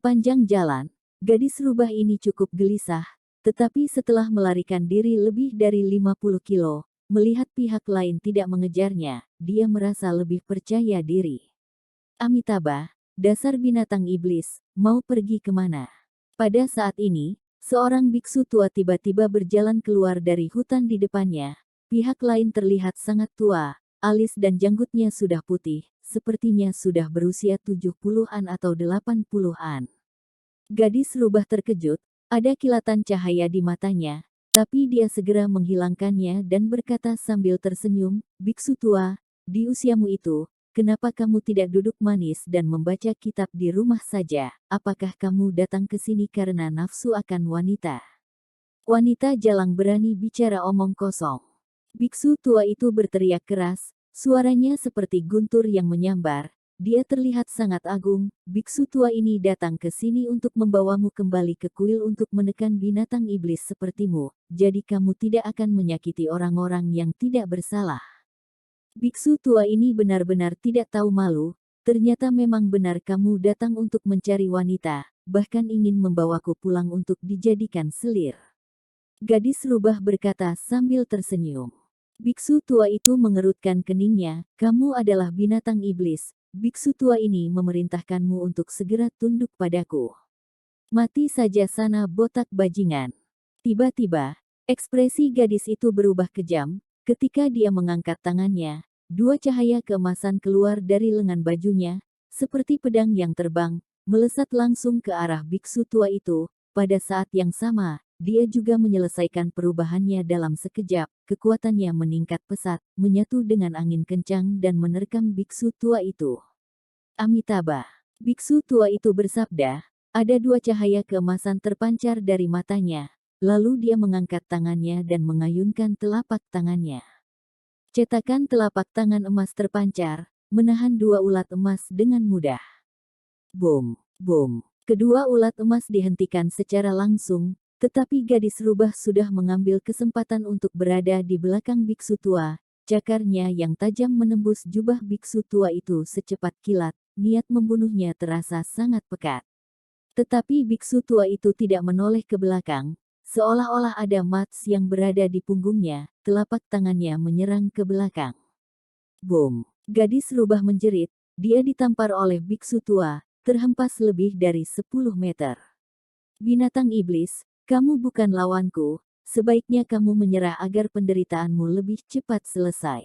Sepanjang jalan, gadis rubah ini cukup gelisah, tetapi setelah melarikan diri lebih dari 50 kilo, melihat pihak lain tidak mengejarnya, dia merasa lebih percaya diri. Amitabha, dasar binatang iblis, mau pergi kemana? Pada saat ini, seorang biksu tua tiba-tiba berjalan keluar dari hutan di depannya. Pihak lain terlihat sangat tua, alis dan janggutnya sudah putih, sepertinya sudah berusia 70-an atau 80-an. Gadis rubah terkejut, ada kilatan cahaya di matanya, tapi dia segera menghilangkannya dan berkata sambil tersenyum, "Biksu tua, di usiamu itu, kenapa kamu tidak duduk manis dan membaca kitab di rumah saja? Apakah kamu datang ke sini karena nafsu akan wanita?" Wanita jalang berani bicara omong kosong. Biksu tua itu berteriak keras, suaranya seperti guntur yang menyambar. Dia terlihat sangat agung. Biksu tua ini datang ke sini untuk membawamu kembali ke kuil untuk menekan binatang iblis sepertimu, jadi kamu tidak akan menyakiti orang-orang yang tidak bersalah. Biksu tua ini benar-benar tidak tahu malu. Ternyata memang benar kamu datang untuk mencari wanita, bahkan ingin membawaku pulang untuk dijadikan selir. Gadis rubah berkata sambil tersenyum. Biksu tua itu mengerutkan keningnya, "Kamu adalah binatang iblis. Biksu tua ini memerintahkanmu untuk segera tunduk padaku. Mati saja sana botak bajingan." Tiba-tiba, ekspresi gadis itu berubah kejam, ketika dia mengangkat tangannya, dua cahaya keemasan keluar dari lengan bajunya, seperti pedang yang terbang, melesat langsung ke arah biksu tua itu. Pada saat yang sama, dia juga menyelesaikan perubahannya dalam sekejap, kekuatannya meningkat pesat, menyatu dengan angin kencang dan menerkam biksu tua itu. "Amitabha." Biksu tua itu bersabda, ada dua cahaya keemasan terpancar dari matanya, lalu dia mengangkat tangannya dan mengayunkan telapak tangannya. Cetakan telapak tangan emas terpancar, menahan dua ulat emas dengan mudah. Boom, boom. Kedua ulat emas dihentikan secara langsung, tetapi gadis rubah sudah mengambil kesempatan untuk berada di belakang biksu tua. Cakarnya yang tajam menembus jubah biksu tua itu secepat kilat, niat membunuhnya terasa sangat pekat. Tetapi biksu tua itu tidak menoleh ke belakang, seolah-olah ada mats yang berada di punggungnya, telapak tangannya menyerang ke belakang. Boom! Gadis rubah menjerit, dia ditampar oleh biksu tua, terhempas lebih dari 10 meter. "Binatang iblis, kamu bukan lawanku, sebaiknya kamu menyerah agar penderitaanmu lebih cepat selesai."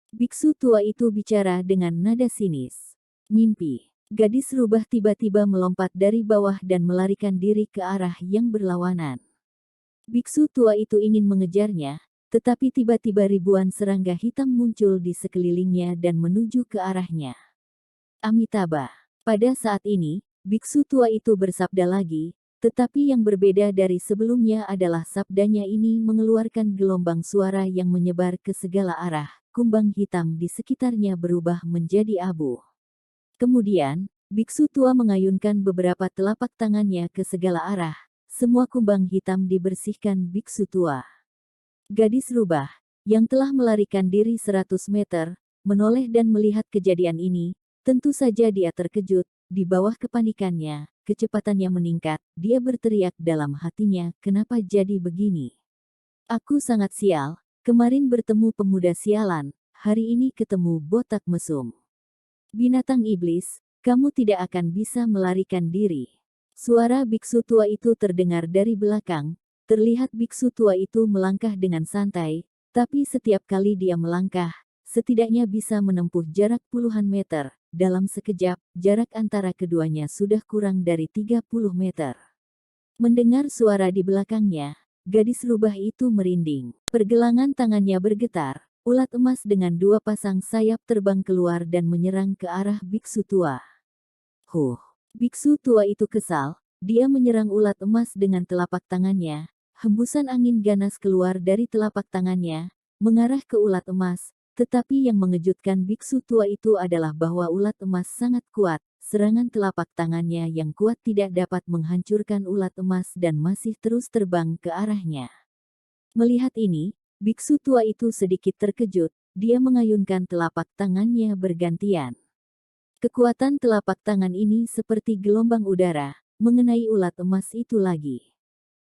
Biksu tua itu bicara dengan nada sinis. Mimpi. Gadis rubah tiba-tiba melompat dari bawah dan melarikan diri ke arah yang berlawanan. Biksu tua itu ingin mengejarnya, tetapi tiba-tiba ribuan serangga hitam muncul di sekelilingnya dan menuju ke arahnya. "Amitabha." Pada saat ini, biksu tua itu bersabda lagi, tetapi yang berbeda dari sebelumnya adalah sabdanya ini mengeluarkan gelombang suara yang menyebar ke segala arah, kumbang hitam di sekitarnya berubah menjadi abu. Kemudian, biksu tua mengayunkan beberapa telapak tangannya ke segala arah, semua kumbang hitam dibersihkan biksu tua. Gadis rubah, yang telah melarikan diri 100 meter, menoleh dan melihat kejadian ini. Tentu saja dia terkejut, di bawah kepanikannya, kecepatannya meningkat, dia berteriak dalam hatinya, "Kenapa jadi begini? Aku sangat sial, kemarin bertemu pemuda sialan, hari ini ketemu botak mesum. Binatang iblis, kamu tidak akan bisa melarikan diri." Suara biksu tua itu terdengar dari belakang, terlihat biksu tua itu melangkah dengan santai, tapi setiap kali dia melangkah, setidaknya bisa menempuh jarak puluhan meter. Dalam sekejap, jarak antara keduanya sudah kurang dari 30 meter. Mendengar suara di belakangnya, gadis rubah itu merinding. Pergelangan tangannya bergetar, ulat emas dengan dua pasang sayap terbang keluar dan menyerang ke arah biksu tua. Biksu tua itu kesal, dia menyerang ulat emas dengan telapak tangannya. Hembusan angin ganas keluar dari telapak tangannya, mengarah ke ulat emas. Tetapi yang mengejutkan biksu tua itu adalah bahwa ulat emas sangat kuat, serangan telapak tangannya yang kuat tidak dapat menghancurkan ulat emas dan masih terus terbang ke arahnya. Melihat ini, biksu tua itu sedikit terkejut, dia mengayunkan telapak tangannya bergantian. Kekuatan telapak tangan ini seperti gelombang udara, mengenai ulat emas itu lagi.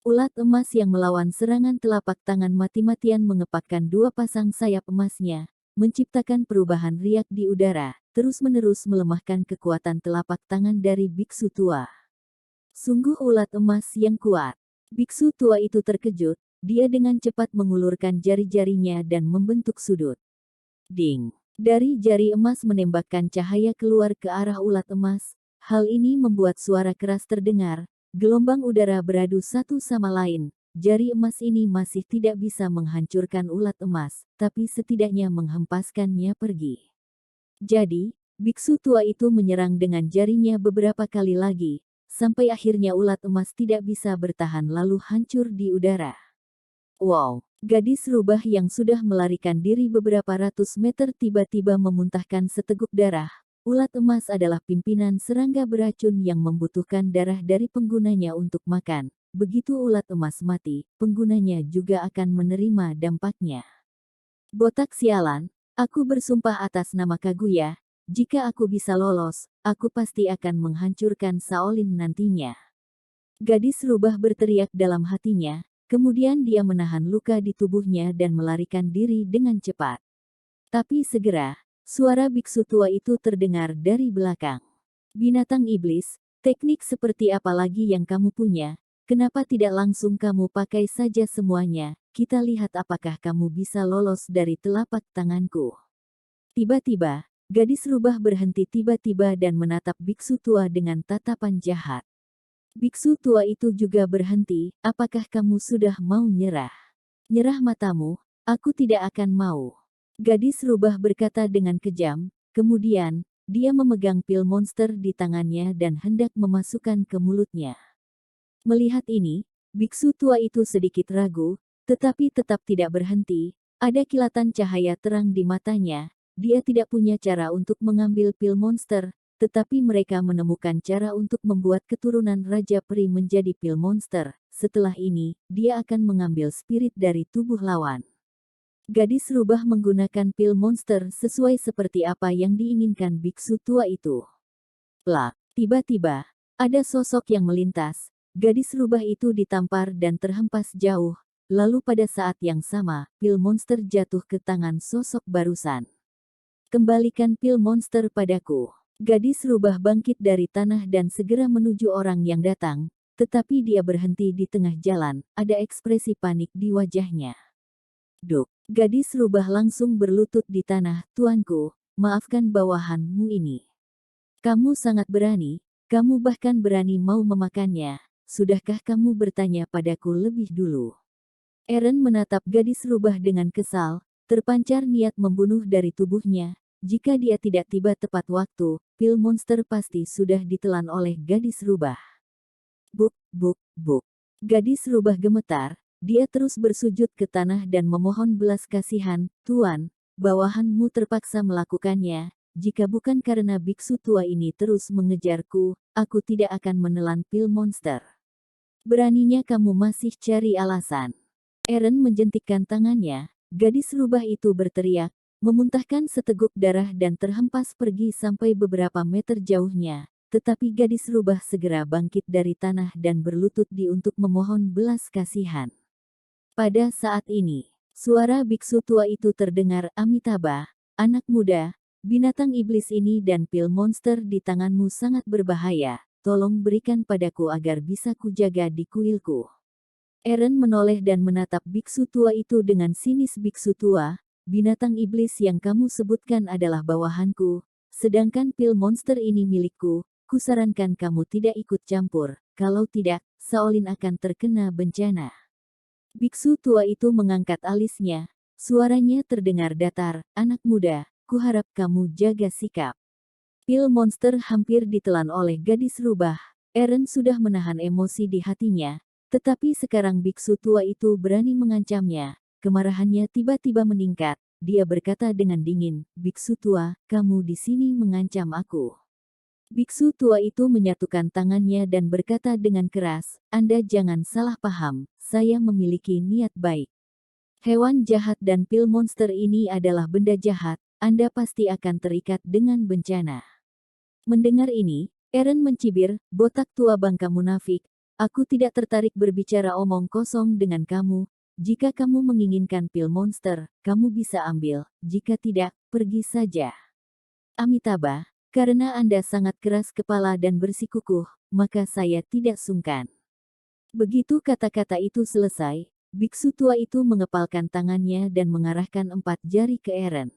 Ulat emas yang melawan serangan telapak tangan mati-matian mengepakkan dua pasang sayap emasnya, menciptakan perubahan riak di udara, terus-menerus melemahkan kekuatan telapak tangan dari biksu tua. Sungguh ulat emas yang kuat. Biksu tua itu terkejut, dia dengan cepat mengulurkan jari-jarinya dan membentuk sudut. Ding! Dari jari emas menembakkan cahaya keluar ke arah ulat emas. Hal ini membuat suara keras terdengar. Gelombang udara beradu satu sama lain. Jari emas ini masih tidak bisa menghancurkan ulat emas, tapi setidaknya menghempaskannya pergi. Jadi, biksu tua itu menyerang dengan jarinya beberapa kali lagi, sampai akhirnya ulat emas tidak bisa bertahan lalu hancur di udara. Wow! Gadis rubah yang sudah melarikan diri beberapa ratus meter tiba-tiba memuntahkan seteguk darah. Ulat emas adalah pimpinan serangga beracun yang membutuhkan darah dari penggunanya untuk makan. Begitu ulat emas mati, penggunanya juga akan menerima dampaknya. Botak sialan, aku bersumpah atas nama Kaguya, jika aku bisa lolos, aku pasti akan menghancurkan Shaolin nantinya. Gadis rubah berteriak dalam hatinya. Kemudian dia menahan luka di tubuhnya dan melarikan diri dengan cepat. Tapi segera, suara biksu tua itu terdengar dari belakang. Binatang iblis, teknik seperti apa lagi yang kamu punya? Kenapa tidak langsung kamu pakai saja semuanya? Kita lihat apakah kamu bisa lolos dari telapak tanganku. Tiba-tiba, gadis rubah berhenti tiba-tiba dan menatap biksu tua dengan tatapan jahat. Biksu tua itu juga berhenti, apakah kamu sudah mau nyerah? Nyerah matamu, aku tidak akan mau. Gadis rubah berkata dengan kejam, kemudian, dia memegang pil monster di tangannya dan hendak memasukkan ke mulutnya. Melihat ini, biksu tua itu sedikit ragu, tetapi tetap tidak berhenti, ada kilatan cahaya terang di matanya, dia tidak punya cara untuk mengambil pil monster, tetapi mereka menemukan cara untuk membuat keturunan Raja Peri menjadi pil monster. Setelah ini, dia akan mengambil spirit dari tubuh lawan. Gadis rubah menggunakan pil monster sesuai seperti apa yang diinginkan biksu tua itu. Plak! Tiba-tiba, ada sosok yang melintas. Gadis rubah itu ditampar dan terhempas jauh. Lalu pada saat yang sama, pil monster jatuh ke tangan sosok barusan. Kembalikan pil monster padaku. Gadis rubah bangkit dari tanah dan segera menuju orang yang datang, tetapi dia berhenti di tengah jalan, ada ekspresi panik di wajahnya. Duk, gadis rubah langsung berlutut di tanah, tuanku, maafkan bawahanmu ini. Kamu sangat berani, kamu bahkan berani mau memakannya, sudahkah kamu bertanya padaku lebih dulu? Eren menatap gadis rubah dengan kesal, terpancar niat membunuh dari tubuhnya. Jika dia tidak tiba tepat waktu, pil monster pasti sudah ditelan oleh gadis rubah. Buk, buk, buk. Gadis rubah gemetar, dia terus bersujud ke tanah dan memohon belas kasihan, Tuan, bawahanmu terpaksa melakukannya, jika bukan karena biksu tua ini terus mengejarku, aku tidak akan menelan pil monster. Beraninya kamu masih cari alasan. Eren menjentikkan tangannya, gadis rubah itu berteriak, memuntahkan seteguk darah dan terhempas pergi sampai beberapa meter jauhnya, tetapi gadis rubah segera bangkit dari tanah dan berlutut untuk memohon belas kasihan. Pada saat ini, suara biksu tua itu terdengar, Amitabha, anak muda, binatang iblis ini dan pil monster di tanganmu sangat berbahaya, tolong berikan padaku agar bisa kujaga di kuilku. Eren menoleh dan menatap biksu tua itu dengan sinis. Biksu tua, binatang iblis yang kamu sebutkan adalah bawahanku, sedangkan pil monster ini milikku, kusarankan kamu tidak ikut campur, kalau tidak, Shaolin akan terkena bencana. Biksu tua itu mengangkat alisnya, suaranya terdengar datar, anak muda, kuharap kamu jaga sikap. Pil monster hampir ditelan oleh gadis rubah, Eren sudah menahan emosi di hatinya, tetapi sekarang biksu tua itu berani mengancamnya, kemarahannya tiba-tiba meningkat, dia berkata dengan dingin, biksu tua, kamu di sini mengancam aku. Biksu tua itu menyatukan tangannya dan berkata dengan keras, Anda jangan salah paham, saya memiliki niat baik. Hewan jahat dan pil monster ini adalah benda jahat, Anda pasti akan terikat dengan bencana. Mendengar ini, Eren mencibir, botak tua bangka munafik. Aku tidak tertarik berbicara omong kosong dengan kamu. Jika kamu menginginkan pil monster, kamu bisa ambil. Jika tidak, pergi saja. Amitabha, karena Anda sangat keras kepala dan bersikukuh, maka saya tidak sungkan. Begitu kata-kata itu selesai, biksu tua itu mengepalkan tangannya dan mengarahkan 4 jari ke Eren.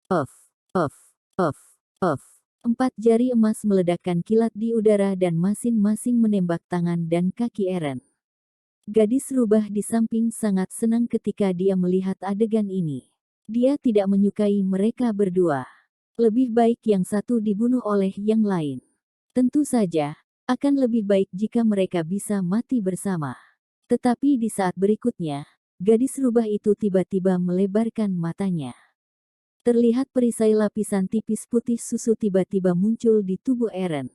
Of, of, of, of. 4 jari emas meledakkan kilat di udara dan masing-masing menembak tangan dan kaki Eren. Gadis rubah di samping sangat senang ketika dia melihat adegan ini. Dia tidak menyukai mereka berdua. Lebih baik yang satu dibunuh oleh yang lain. Tentu saja, akan lebih baik jika mereka bisa mati bersama. Tetapi di saat berikutnya, gadis rubah itu tiba-tiba melebarkan matanya. Terlihat perisai lapisan tipis putih susu tiba-tiba muncul di tubuh Eren.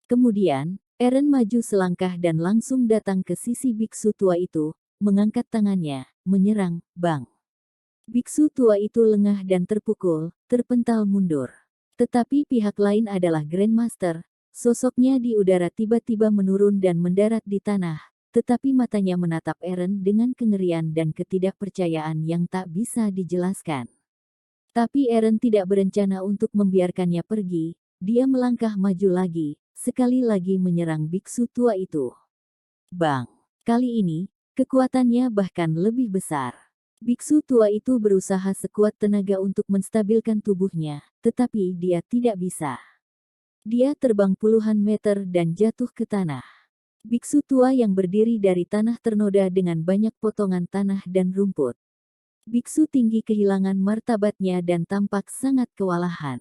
Kemudian, Eren maju selangkah dan langsung datang ke sisi biksu tua itu, mengangkat tangannya, menyerang, bang. Biksu tua itu lengah dan terpukul, terpental mundur. Tetapi pihak lain adalah Grandmaster, sosoknya di udara tiba-tiba menurun dan mendarat di tanah, tetapi matanya menatap Eren dengan kengerian dan ketidakpercayaan yang tak bisa dijelaskan. Tapi Eren tidak berencana untuk membiarkannya pergi, dia melangkah maju lagi, sekali lagi menyerang biksu tua itu. Bang! Kali ini, kekuatannya bahkan lebih besar. Biksu tua itu berusaha sekuat tenaga untuk menstabilkan tubuhnya, tetapi dia tidak bisa. Dia terbang puluhan meter dan jatuh ke tanah. Biksu tua yang berdiri dari tanah ternoda dengan banyak potongan tanah dan rumput. Biksu tinggi kehilangan martabatnya dan tampak sangat kewalahan.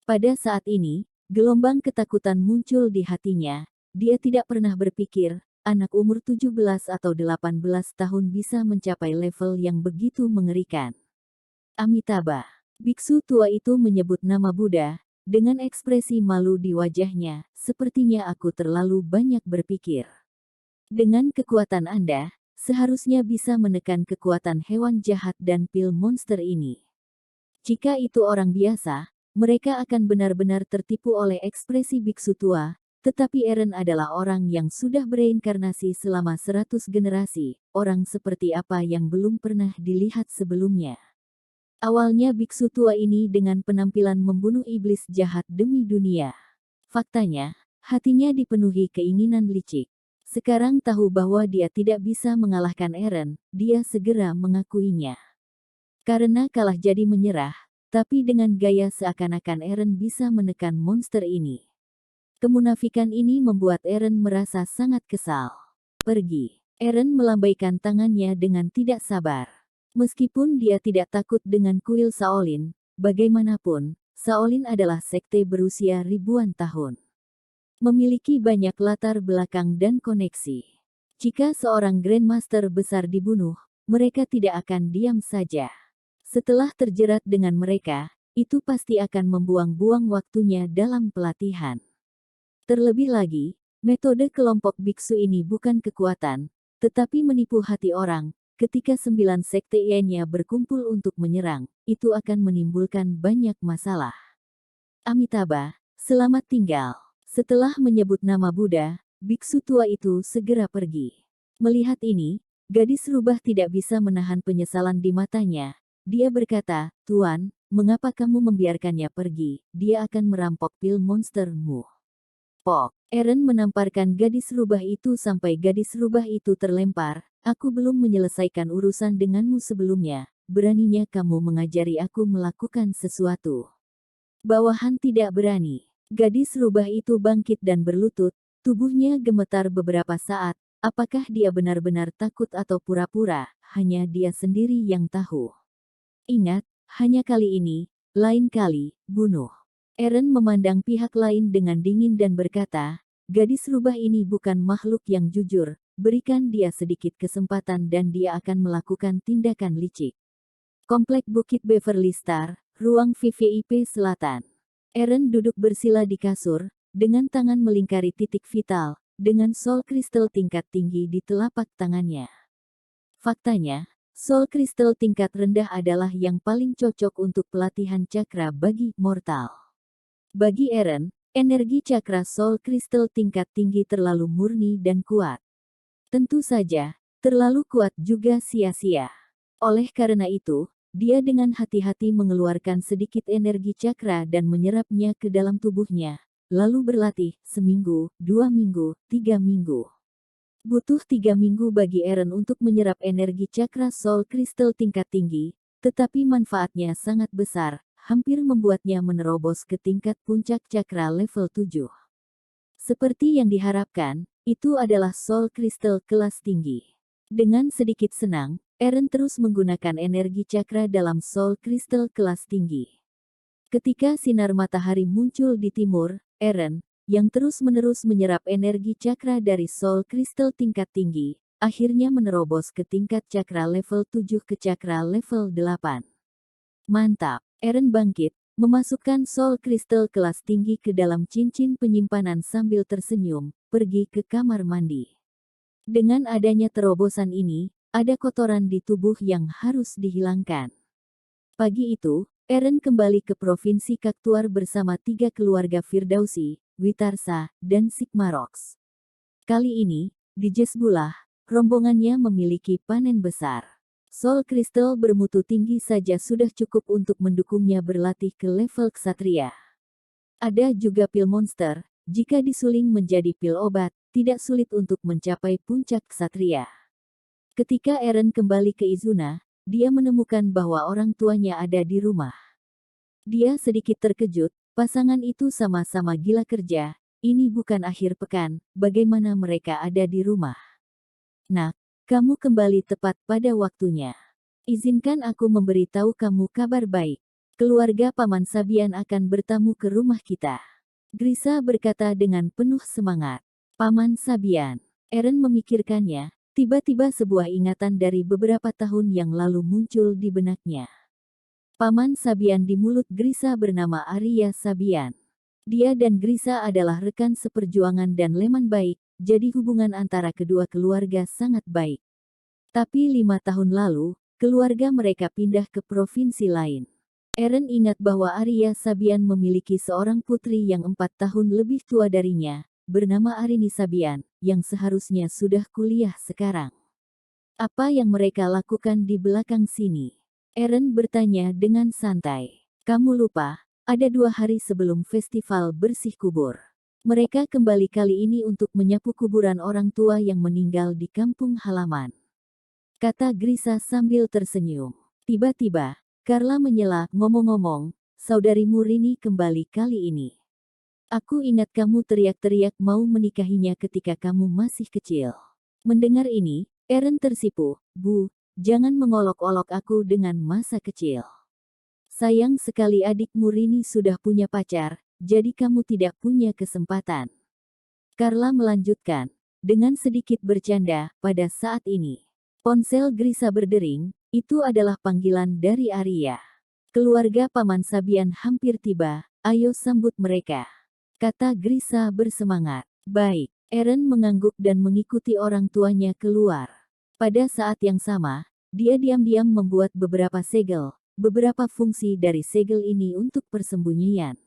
Pada saat ini, gelombang ketakutan muncul di hatinya. Dia tidak pernah berpikir, anak umur 17 atau 18 tahun bisa mencapai level yang begitu mengerikan. Amitabha. Biksu tua itu menyebut nama Buddha, dengan ekspresi malu di wajahnya, sepertinya aku terlalu banyak berpikir. Dengan kekuatan Anda, seharusnya bisa menekan kekuatan hewan jahat dan pil monster ini. Jika itu orang biasa, mereka akan benar-benar tertipu oleh ekspresi biksu tua, tetapi Eren adalah orang yang sudah bereinkarnasi selama 100 generasi, orang seperti apa yang belum pernah dilihat sebelumnya. Awalnya biksu tua ini dengan penampilan membunuh iblis jahat demi dunia. Faktanya, hatinya dipenuhi keinginan licik. Sekarang tahu bahwa dia tidak bisa mengalahkan Eren, dia segera mengakuinya. Karena kalah jadi menyerah, tapi dengan gaya seakan-akan Eren bisa menekan monster ini. Kemunafikan ini membuat Eren merasa sangat kesal. Pergi. Eren melambaikan tangannya dengan tidak sabar. Meskipun dia tidak takut dengan kuil Shaolin, bagaimanapun, Shaolin adalah sekte berusia ribuan tahun. Memiliki banyak latar belakang dan koneksi. Jika seorang Grandmaster besar dibunuh, mereka tidak akan diam saja. Setelah terjerat dengan mereka, itu pasti akan membuang-buang waktunya dalam pelatihan. Terlebih lagi, metode kelompok biksu ini bukan kekuatan, tetapi menipu hati orang. Ketika 9 sekte lainnya berkumpul untuk menyerang, itu akan menimbulkan banyak masalah. Amitabha, selamat tinggal. Setelah menyebut nama Buddha, biksu tua itu segera pergi. Melihat ini, gadis rubah tidak bisa menahan penyesalan di matanya. Dia berkata, "Tuan, mengapa kamu membiarkannya pergi? Dia akan merampok pil monstermu." Pok, Eren menamparkan gadis rubah itu sampai gadis rubah itu terlempar. Aku belum menyelesaikan urusan denganmu sebelumnya. Beraninya kamu mengajari aku melakukan sesuatu. Bawahan tidak berani. Gadis rubah itu bangkit dan berlutut, tubuhnya gemetar beberapa saat. Apakah dia benar-benar takut atau pura-pura? Hanya dia sendiri yang tahu. Ingat, hanya kali ini, lain kali, bunuh. Eren memandang pihak lain dengan dingin dan berkata, gadis rubah ini bukan makhluk yang jujur, berikan dia sedikit kesempatan dan dia akan melakukan tindakan licik. Komplek Bukit Beverly Star, ruang VIP Selatan. Eren duduk bersila di kasur, dengan tangan melingkari titik vital, dengan soul crystal tingkat tinggi di telapak tangannya. Faktanya, soul crystal tingkat rendah adalah yang paling cocok untuk pelatihan cakra bagi mortal. Bagi Eren, Energi cakra soul crystal tingkat tinggi terlalu murni dan kuat. Tentu saja, terlalu kuat juga sia-sia. Oleh karena itu, dia dengan hati-hati mengeluarkan sedikit energi cakra dan menyerapnya ke dalam tubuhnya, lalu berlatih seminggu, 2 minggu, 3 minggu. Butuh 3 minggu bagi Eren untuk menyerap energi cakra soul crystal tingkat tinggi, tetapi manfaatnya sangat besar, hampir membuatnya menerobos ke tingkat puncak cakra level 7. Seperti yang diharapkan, itu adalah soul crystal kelas tinggi. Dengan sedikit senang, Eren terus menggunakan energi cakra dalam soul crystal kelas tinggi. Ketika sinar matahari muncul di timur, Eren, yang terus-menerus menyerap energi cakra dari soul crystal tingkat tinggi, akhirnya menerobos ke tingkat cakra level 7 ke cakra level 8. Mantap, Eren bangkit, memasukkan soul crystal kelas tinggi ke dalam cincin penyimpanan sambil tersenyum, pergi ke kamar mandi. Dengan adanya terobosan ini, ada kotoran di tubuh yang harus dihilangkan. Pagi itu, Eren kembali ke Provinsi Kaktuar bersama 3 keluarga Firdausi, Witarsa, dan Sigmarox. Kali ini, di Jezbulah, rombongannya memiliki panen besar. Soul Crystal bermutu tinggi saja sudah cukup untuk mendukungnya berlatih ke level ksatria. Ada juga pil monster, jika disuling menjadi pil obat, tidak sulit untuk mencapai puncak ksatria. Ketika Eren kembali ke Izuna, dia menemukan bahwa orang tuanya ada di rumah. Dia sedikit terkejut, pasangan itu sama-sama gila kerja, ini bukan akhir pekan, bagaimana mereka ada di rumah? Nak, kamu kembali tepat pada waktunya. Izinkan aku memberitahu kamu kabar baik. Keluarga Paman Sabian akan bertamu ke rumah kita. Grisa berkata dengan penuh semangat. Paman Sabian. Eren memikirkannya, tiba-tiba sebuah ingatan dari beberapa tahun yang lalu muncul di benaknya. Paman Sabian di mulut Grisa bernama Arya Sabian. Dia dan Grisa adalah rekan seperjuangan dan leman baik, jadi hubungan antara kedua keluarga sangat baik. Tapi 5 tahun lalu, keluarga mereka pindah ke provinsi lain. Eren ingat bahwa Arya Sabian memiliki seorang putri yang 4 tahun lebih tua darinya, bernama Arini Sabian, yang seharusnya sudah kuliah sekarang. Apa yang mereka lakukan di belakang sini? Eren bertanya dengan santai. Kamu lupa, ada 2 hari sebelum festival bersih kubur. Mereka kembali kali ini untuk menyapu kuburan orang tua yang meninggal di kampung halaman. Kata Grisa sambil tersenyum. Tiba-tiba, Carla menyela, ngomong-ngomong, saudarimu Rini kembali kali ini. Aku ingat kamu teriak-teriak mau menikahinya ketika kamu masih kecil. Mendengar ini, Eren tersipu, Bu, jangan mengolok-olok aku dengan masa kecil. Sayang sekali adikmu Rini sudah punya pacar, jadi kamu tidak punya kesempatan. Carla melanjutkan, dengan sedikit bercanda, pada saat ini. Ponsel Grisa berdering, itu adalah panggilan dari Arya. Keluarga Paman Sabian hampir tiba, ayo sambut mereka. Kata Grisa bersemangat. Baik, Eren mengangguk dan mengikuti orang tuanya keluar. Pada saat yang sama, dia diam-diam membuat beberapa segel, beberapa fungsi dari segel ini untuk persembunyian.